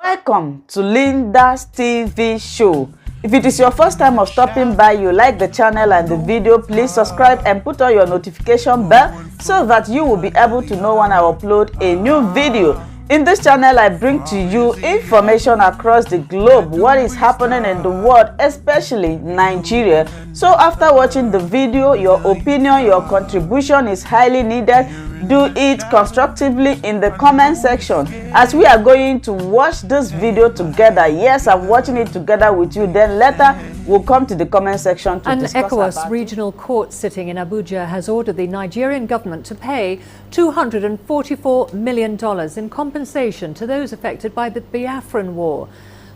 Welcome to Linda's TV show. If it is your first time of stopping by, you like the channel and the video, please subscribe and put on your notification bell so that you will be able to know when I upload a new video. In this channel, I bring to you information across the globe, what is happening in the world, especially Nigeria. So after watching the video, your opinion, your contribution is highly needed. Do it constructively in the comment section as we are going to watch this video together. Yes, I'm watching it together with you. Then later we'll come to the comment section to discuss about it. An Ecowas regional court sitting in Abuja has ordered the Nigerian government to pay $244 million in compensation to those affected by the Biafran war.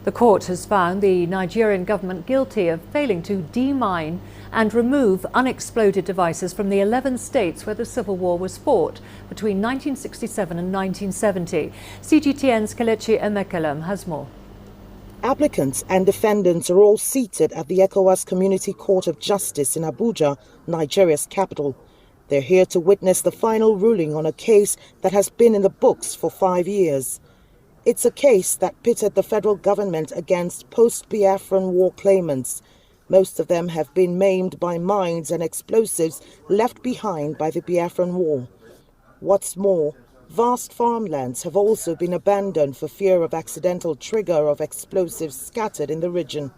The court has found the Nigerian government guilty of failing to demine and remove unexploded devices from the 11 states where the civil war was fought between 1967 and 1970. CGTN's Kelechi Emekelem has more. Applicants and defendants are all seated at the Ecowas Community Court of Justice in Abuja, Nigeria's capital. They're here to witness the final ruling on a case that has been in the books for 5 years. It's a case that pitted the federal government against post-Biafran war claimants. Most of them have been maimed by mines and explosives left behind by the Biafran war. What's more, vast farmlands have also been abandoned for fear of accidental trigger of explosives scattered in the region.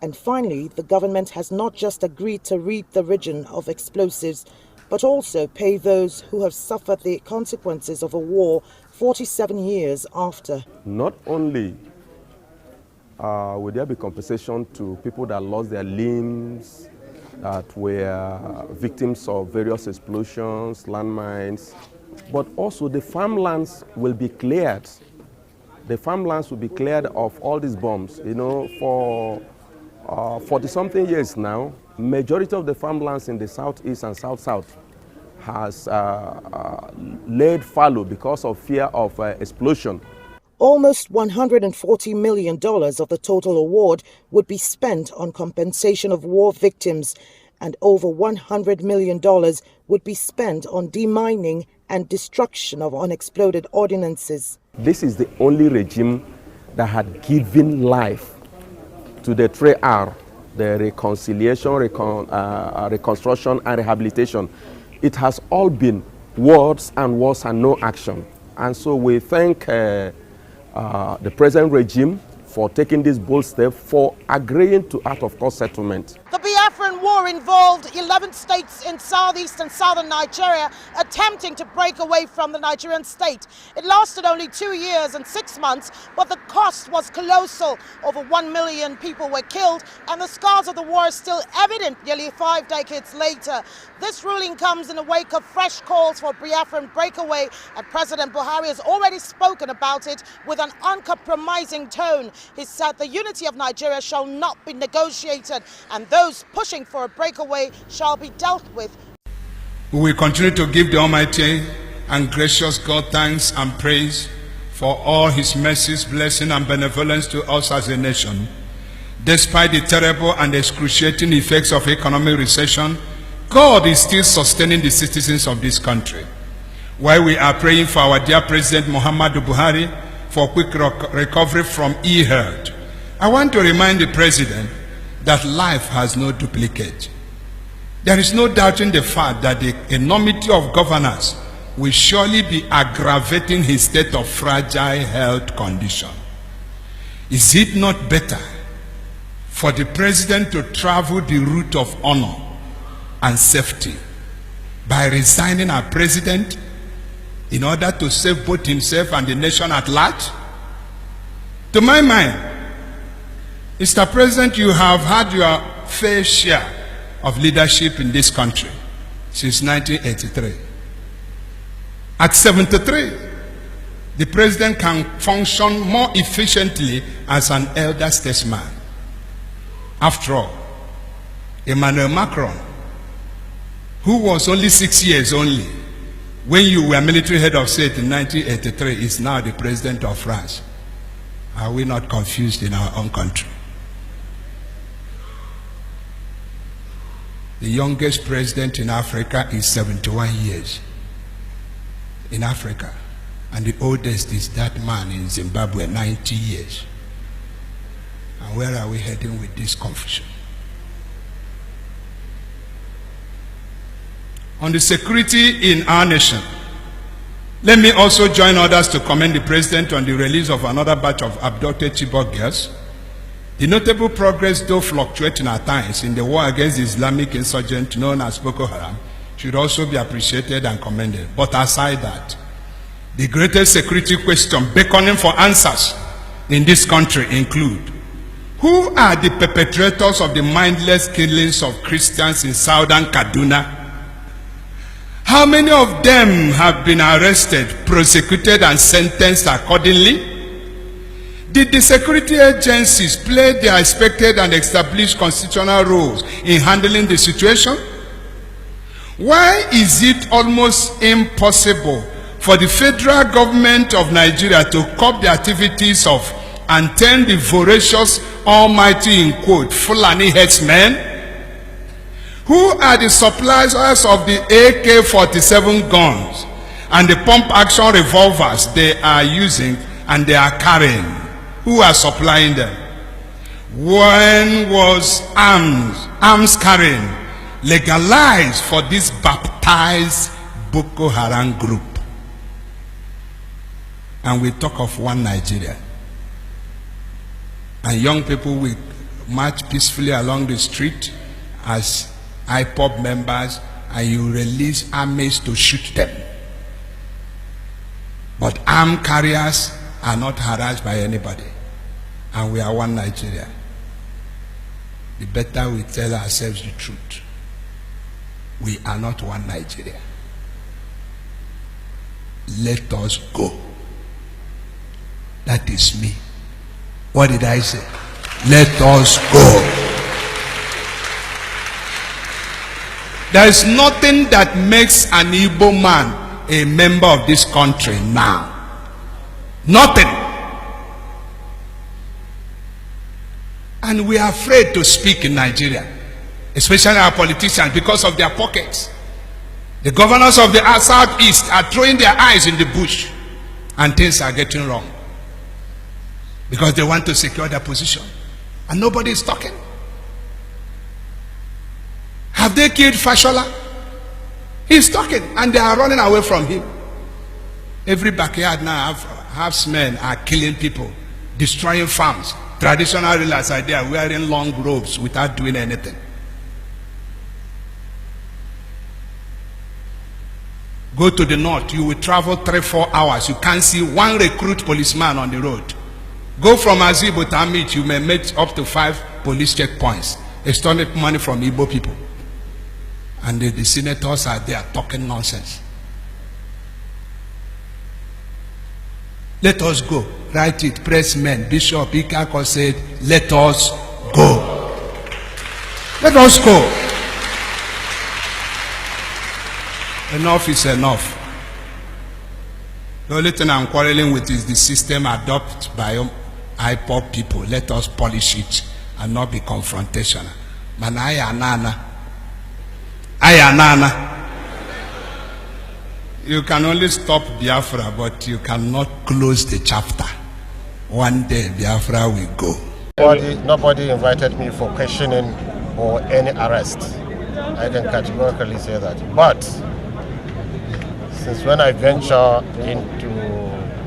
And finally, the government has not just agreed to rid the region of explosives, but also pay those who have suffered the consequences of a war 47 years after. Not only will there be compensation to people that lost their limbs, that were victims of various explosions, landmines, but also the farmlands will be cleared. The farmlands will be cleared of all these bombs. You know, for 40-something years now, majority of the farmlands in the southeast and south-south has laid fallow because of fear of explosion. Almost $140 million of the total award would be spent on compensation of war victims, and over $100 million would be spent on demining and destruction of unexploded ordinances. This is the only regime that had given life to the 3R, the reconciliation, reconstruction and rehabilitation. It has all been words and no action. And so we thank the present regime for taking this bold step, for agreeing to out-of-court settlement. The Biafran War involved 11 states in southeast and southern Nigeria attempting to break away from the Nigerian state. It lasted only 2 years and 6 months, but the cost was colossal. Over 1 million people were killed, and the scars of the war are still evident nearly 5 decades later. This ruling comes in the wake of fresh calls for Biafran breakaway, and President Buhari has already spoken about it with an uncompromising tone. He said the unity of Nigeria shall not be negotiated, and those pushing for a breakaway shall be dealt with. We will continue to give the Almighty and gracious God thanks and praise for all His mercies, blessing and benevolence to us as a nation. Despite the terrible and excruciating effects of economic recession, God is still sustaining the citizens of this country. While we are praying for our dear President Muhammadu Buhari for quick recovery from e-hurt, I want to remind the President that life has no duplicate. There is no doubting the fact that the enormity of governance will surely be aggravating his state of fragile health condition. Is it not better for the President to travel the route of honor and safety by resigning as President in order to save both himself and the nation at large? To my mind, Mr. President, you have had your fair share of leadership in this country since 1983. At 73, the President can function more efficiently as an elder statesman. After all, Emmanuel Macron, who was only 6 years only when you were military head of state in 1983, is now the President of France. Are we not confused in our own country? The youngest president in Africa is 71 years. In Africa. And the oldest is that man in Zimbabwe, 90 years. And where are we heading with this confusion? On the security in our nation, let me also join others to commend the President on the release of another batch of abducted Chibok girls. The notable progress, though fluctuating at times, in the war against the Islamic insurgent known as Boko Haram should also be appreciated and commended. But aside that, the greatest security question beckoning for answers in this country include: who are the perpetrators of the mindless killings of Christians in southern Kaduna? How many of them have been arrested, prosecuted, and sentenced accordingly? Did the security agencies play their expected and established constitutional roles in handling the situation? Why is it almost impossible for the federal government of Nigeria to curb the activities of and turn the voracious, almighty, in quote, Fulani headsmen? Who are the suppliers of the AK-47 guns and the pump-action revolvers they are using and they are carrying? Who are supplying them? When was arms carrying legalized for this baptized Boko Haram group? And we talk of one Nigeria. And young people will march peacefully along the street as IPOB members, and you release armies to shoot them. But armed carriers are not harassed by anybody. And we are one Nigeria. The better we tell ourselves the truth. We are not one Nigeria. Let us go. That is me. What did I say? Let us go. There is nothing that makes an Igbo man a member of this country now. Nothing. And we are afraid to speak in Nigeria, especially our politicians, because of their pockets. The governors of the Southeast are throwing their eyes in the bush, and things are getting wrong because they want to secure their position, and nobody is talking. Have they killed Fashola? He's talking, and they are running away from him. Every backyard now, herdsmen are killing people, destroying farms. Traditional rulers are there wearing long robes without doing anything. Go to the north, you will travel 3-4 hours. You can't see one recruit policeman on the road. Go from Mazi to Amit, you may meet up to 5 police checkpoints. Extorting money from Igbo people. And the senators are there talking nonsense. Let us go. Write it. Pressmen, Bishop Ikako said, let us go. Let us go. Enough is enough. The only thing I'm quarreling with is the system adopted by IPOB people. Let us polish it and not be confrontational. Manaya nana. Ayanana. You can only stop Biafra, but you cannot close the chapter. One day Biafra will go. Nobody invited me for questioning or any arrest. I can categorically say that. But since when I venture into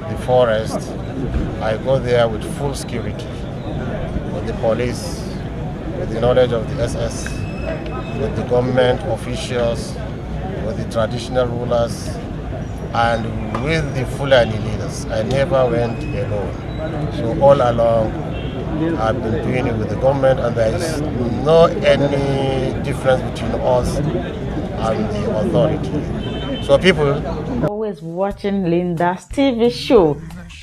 the forest, I go there with full security, with the police, with the knowledge of the SS, with the government officials, with the traditional rulers, and with the Fulani leaders. I never went alone. So all along, I've been doing it with the government, and there is no any difference between us and the authority. So people always watching Linda's TV show.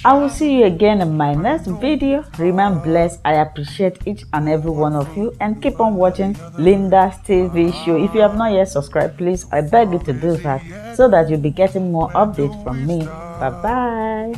I will see you again in my next video. Remain blessed. I appreciate each and every one of you, and keep on watching Linda's TV show. If you have not yet subscribed, please, I beg you to do that so that you'll be getting more updates from me. Bye bye.